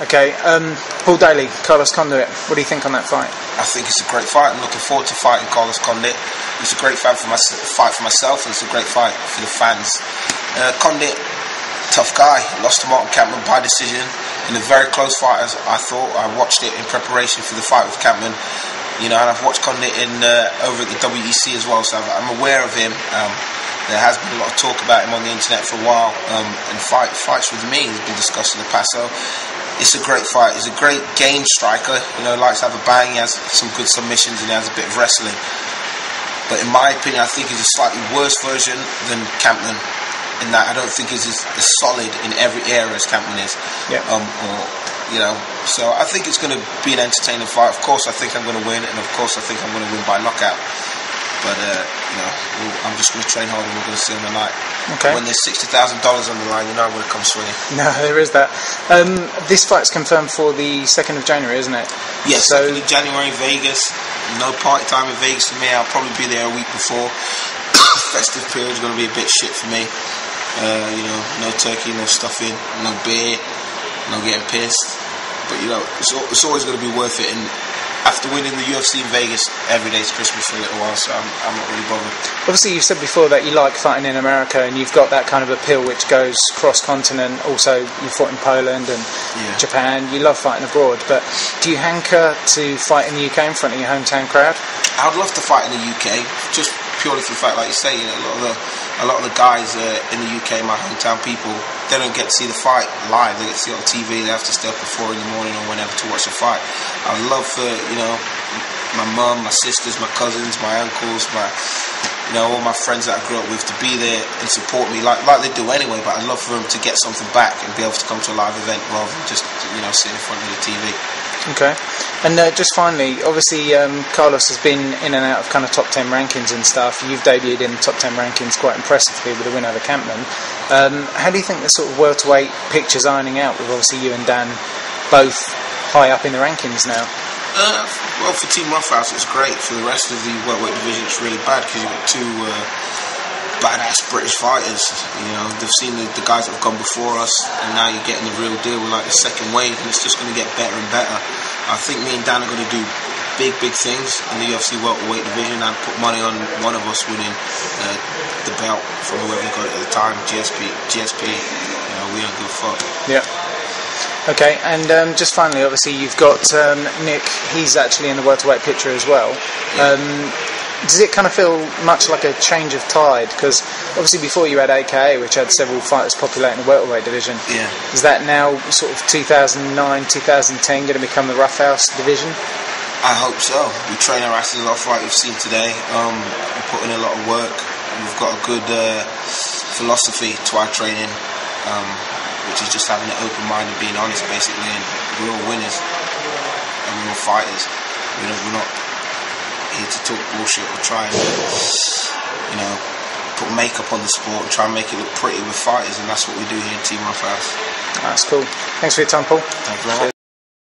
Okay, Paul Daley, Carlos Condit, what do you think on that fight? I think it's a great fight. I'm looking forward to fighting Carlos Condit. It's a great fight for myself, and it's a great fight for the fans. Condit, tough guy, lost to Martin Kampmann by decision in a very close fight, as I thought. I watched it in preparation for the fight with Kampmann, and I've watched Condit over at the WEC as well, so I'm aware of him. There has been a lot of talk about him on the internet for a while, and fights with me has been discussed in the past. So it's a great fight. He's a great game striker. Likes to have a bang. He has some good submissions and he has a bit of wrestling. But in my opinion, I think he's a slightly worse version than Kampmann. In that I don't think he's as solid in every area as Kampmann is. Yeah. So I think it's going to be an entertaining fight. Of course, I think I'm going to win, and of course, I think I'm going to win by knockout. But I'm just going to train hard and we're going to see on the night. Okay. When there's $60,000 on the line, I'm going to come swinging. No, there is that. This fight's confirmed for the 2nd of January, isn't it? Yes, so 2nd of January, Vegas. No party time in Vegas for me. I'll probably be there a week before. Festive period's going to be a bit shit for me. No turkey, no stuffing, no beer, no getting pissed. But it's always going to be worth it. And after winning the UFC in Vegas, every day's Christmas for a little while, so I'm not really bothered. Obviously, you've said before that you like fighting in America, and you've got that kind of appeal which goes cross-continent. Also, you fought in Poland and Japan. You love fighting abroad, but do you hanker to fight in the UK in front of your hometown crowd? I would love to fight in the UK, just purely for the fact, like you say, a lot of the guys in the UK, my hometown people, they don't get to see the fight live. They get to see it on TV. They have to stay up at 4 in the morning or whenever to watch the fight. I'd love for my mum, my sisters, my cousins, my uncles, all my friends that I grew up with to be there and support me like they do anyway. But I'd love for them to get something back and be able to come to a live event rather than just sit in front of the TV. Okay. And just finally, obviously Carlos has been in and out of kind of top 10 rankings and stuff. You've debuted in top 10 rankings quite impressively with a win over Kampmann. How do you think the sort of welterweight picture's ironing out with obviously you and Dan both high up in the rankings now? Well, for Team Roughhouse it's great. For the rest of the welterweight division it's really bad because you've got two badass British fighters. They've seen the guys that have gone before us, and now you're getting the real deal with like the second wave, and it's just going to get better and better. I think me and Dan are going to do big things in the UFC welterweight division. I'd put money on one of us winning the belt from whoever got it at the time, GSP. We don't give a fuck. Yeah. Okay, and just finally, obviously you've got Nick. He's actually in the welterweight picture as well. Yeah. Does it kind of feel much like a change of tide? Because obviously before you had AKA, which had several fighters populating the welterweight division. Yeah. Is that now sort of 2009, 2010 going to become the Roughhouse division? I hope so. We train our asses off like you've seen today. We put in a lot of work. We've got a good philosophy to our training, which is just having an open mind and being honest, basically. And we're all winners and we're all fighters. We're not here to talk bullshit or try and put makeup on the sport and try and make it look pretty with fighters, and that's what we do here in Team Roughhouse. That's cool. Thanks for your time, Paul. Thank you very much.